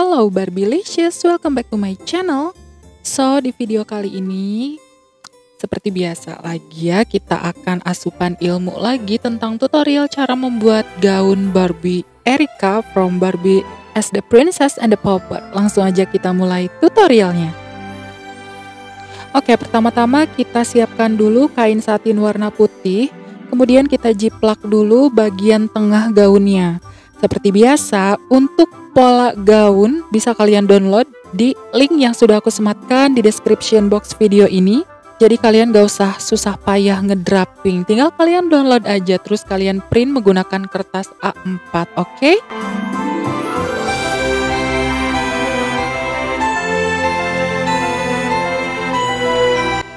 Hello Barbilicious, welcome back to my channel. So di video kali ini seperti biasa lagi ya, kita akan asupan ilmu lagi tentang tutorial cara membuat gaun Barbie Erika from Barbie as the Princess and the Pauper. Langsung aja kita mulai tutorialnya. Oke, pertama-tama kita siapkan dulu kain satin warna putih. Kemudian kita jiplak dulu bagian tengah gaunnya. Seperti biasa, untuk pola gaun bisa kalian download di link yang sudah aku sematkan di description box video ini. Jadi kalian gak usah susah payah ngedraping, tinggal kalian download aja, terus kalian print menggunakan kertas A4, oke?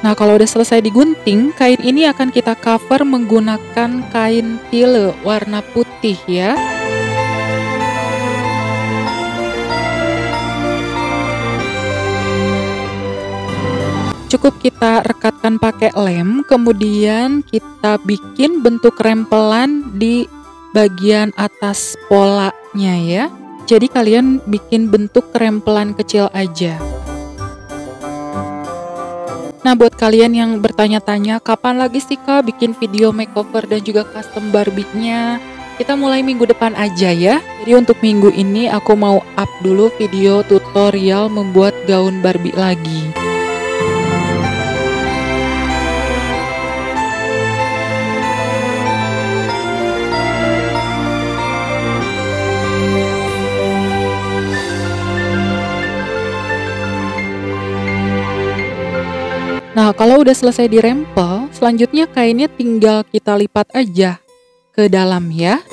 Nah, kalau udah selesai digunting, kain ini akan kita cover menggunakan kain tile warna putih ya. Cukup kita rekatkan pakai lem, kemudian kita bikin bentuk rempelan di bagian atas polanya ya. Jadi kalian bikin bentuk rempelan kecil aja. Nah, buat kalian yang bertanya-tanya kapan lagi sih Kak bikin video makeover dan juga custom Barbie-nya, kita mulai minggu depan aja ya. Jadi untuk minggu ini aku mau up dulu video tutorial membuat gaun Barbie lagi. Nah, kalau udah selesai dirempel, selanjutnya kainnya tinggal kita lipat aja ke dalam ya.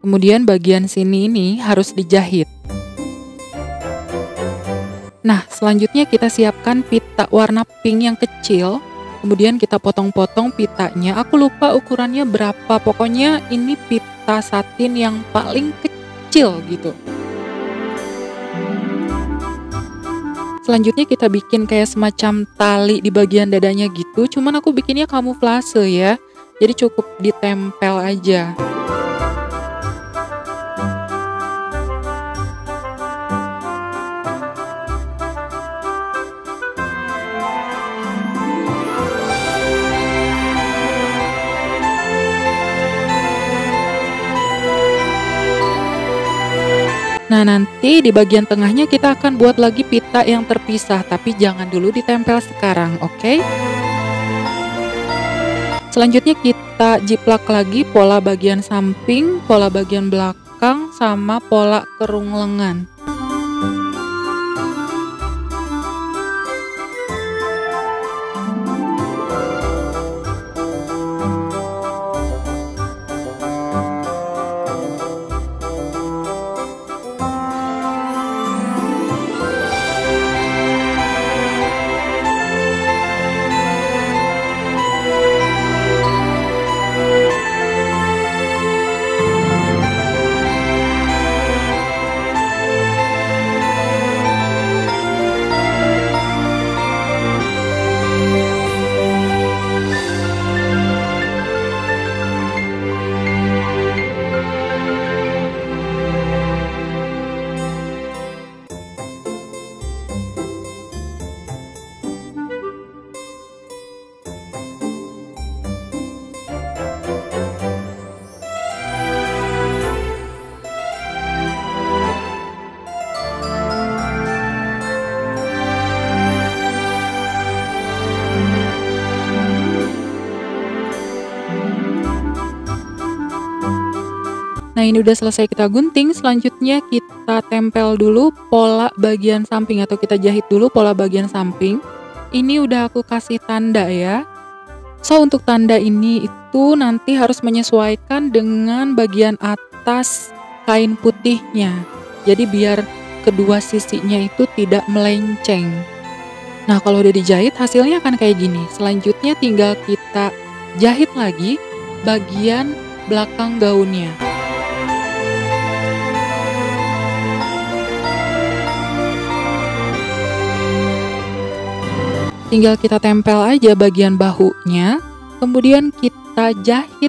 Kemudian bagian sini ini harus dijahit. Nah, selanjutnya kita siapkan pita warna pink yang kecil. Kemudian kita potong-potong pitanya. Aku lupa ukurannya berapa, pokoknya ini pita satin yang paling kecil gitu. Selanjutnya kita bikin kayak semacam tali di bagian dadanya gitu, cuman aku bikinnya kamuflase ya, jadi cukup ditempel aja. Nah, nanti di bagian tengahnya kita akan buat lagi pita yang terpisah, tapi jangan dulu ditempel sekarang, oke? Selanjutnya kita jiplak lagi pola bagian samping, pola bagian belakang, sama pola kerung lengan. Nah, ini udah selesai kita gunting, selanjutnya kita tempel dulu pola bagian samping atau kita jahit dulu pola bagian samping. Ini udah aku kasih tanda ya. So, untuk tanda ini itu nanti harus menyesuaikan dengan bagian atas kain putihnya. Jadi biar kedua sisinya itu tidak melenceng. Nah, kalau udah dijahit hasilnya akan kayak gini. Selanjutnya tinggal kita jahit lagi bagian belakang gaunnya. Tinggal kita tempel aja bagian bahunya, kemudian kita jahit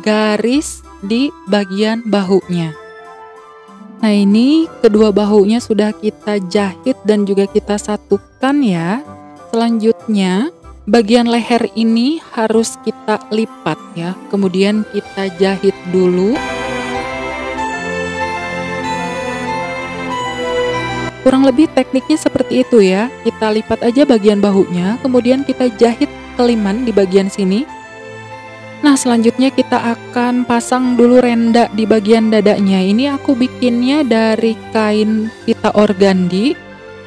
garis di bagian bahunya. Nah, ini kedua bahunya sudah kita jahit dan juga kita satukan ya. Selanjutnya, bagian leher ini harus kita lipat ya. Kemudian kita jahit dulu. Kurang lebih tekniknya seperti itu ya. Kita lipat aja bagian bahunya, kemudian kita jahit keliman di bagian sini. Nah, selanjutnya kita akan pasang dulu renda di bagian dadanya. Ini aku bikinnya dari kain pita organdi.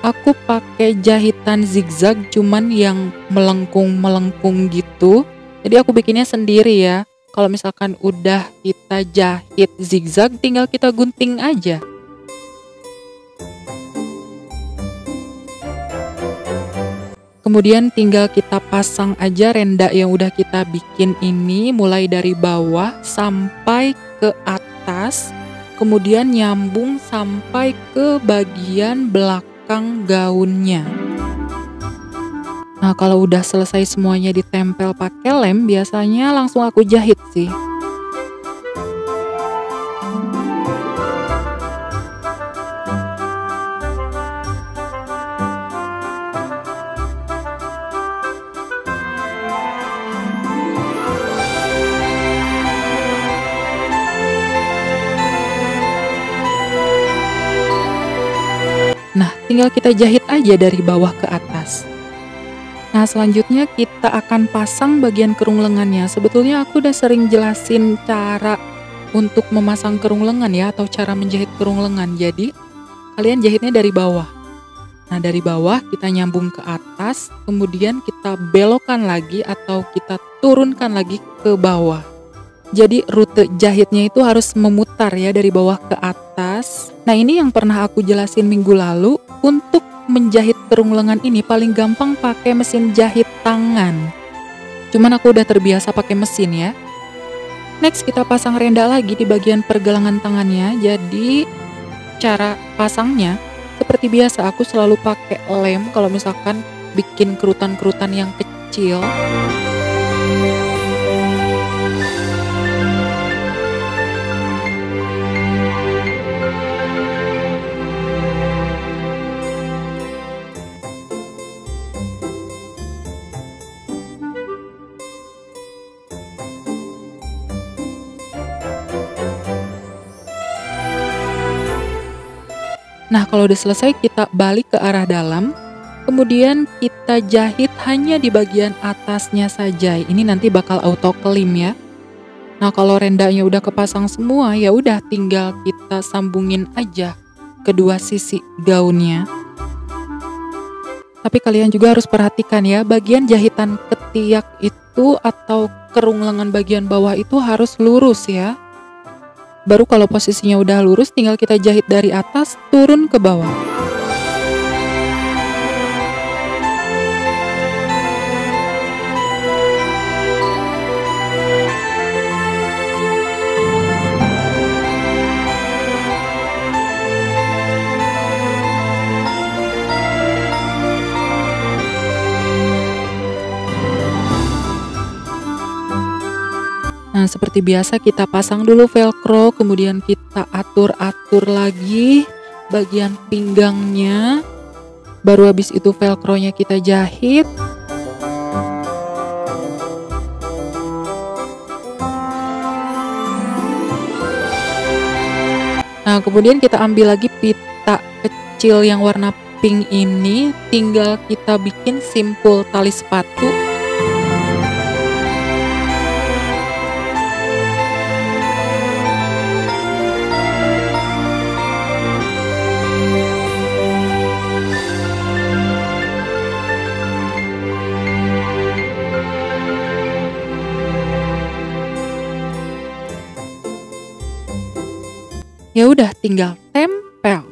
Aku pakai jahitan zigzag, cuman yang melengkung-melengkung gitu. Jadi aku bikinnya sendiri ya. Kalau misalkan udah kita jahit zigzag, tinggal kita gunting aja. Kemudian tinggal kita pasang aja renda yang udah kita bikin ini, mulai dari bawah sampai ke atas, kemudian nyambung sampai ke bagian belakang gaunnya. Nah, kalau udah selesai semuanya ditempel pakai lem, biasanya langsung aku jahit sih. Nah, tinggal kita jahit aja dari bawah ke atas. Nah, selanjutnya kita akan pasang bagian kerung lengannya. Sebetulnya aku udah sering jelasin cara untuk memasang kerung lengan ya, atau cara menjahit kerung lengan. Jadi, kalian jahitnya dari bawah. Nah, dari bawah kita nyambung ke atas, kemudian kita belokkan lagi atau kita turunkan lagi ke bawah. Jadi rute jahitnya itu harus memutar ya dari bawah ke atas. Nah, ini yang pernah aku jelasin minggu lalu. Untuk menjahit kerung lengan ini paling gampang pakai mesin jahit tangan. Cuman aku udah terbiasa pakai mesin ya. Next, kita pasang renda lagi di bagian pergelangan tangannya. Jadi cara pasangnya seperti biasa, aku selalu pakai lem kalau misalkan bikin kerutan-kerutan yang kecil. Nah, kalau udah selesai kita balik ke arah dalam, kemudian kita jahit hanya di bagian atasnya saja. Ini nanti bakal auto kelim ya. Nah, kalau rendanya udah kepasang semua, ya udah tinggal kita sambungin aja kedua sisi gaunnya. Tapi kalian juga harus perhatikan ya, bagian jahitan ketiak itu atau kerung lengan bagian bawah itu harus lurus ya. Baru kalau posisinya udah lurus, tinggal kita jahit dari atas turun ke bawah. Nah, seperti biasa kita pasang dulu velcro, kemudian kita atur-atur lagi bagian pinggangnya. Baru habis itu velcro-nya kita jahit. Nah, kemudian kita ambil lagi pita kecil yang warna pink ini, tinggal kita bikin simpul tali sepatu. Ya udah tinggal tempel.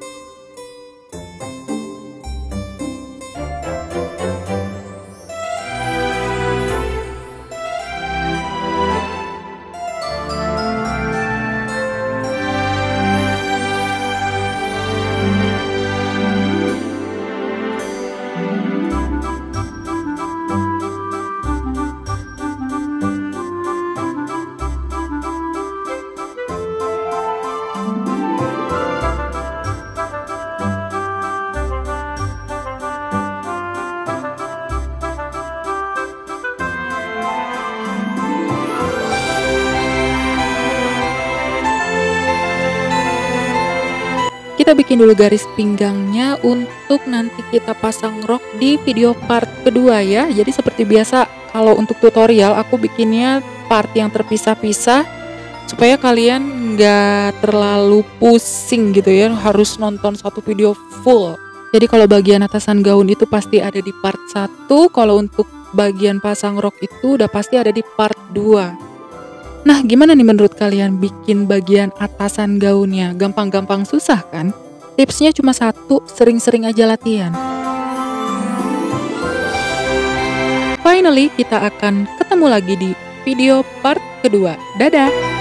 Kita bikin dulu garis pinggangnya untuk nanti kita pasang rok di video part kedua ya. Jadi seperti biasa kalau untuk tutorial aku bikinnya part yang terpisah-pisah supaya kalian nggak terlalu pusing gitu ya, harus nonton satu video full. Jadi kalau bagian atasan gaun itu pasti ada di part 1, kalau untuk bagian pasang rok itu udah pasti ada di part 2. Nah, gimana nih menurut kalian bikin bagian atasan gaunnya? Gampang-gampang susah kan? Tipsnya cuma satu, sering-sering aja latihan. Finally, kita akan ketemu lagi di video part kedua. Dadah!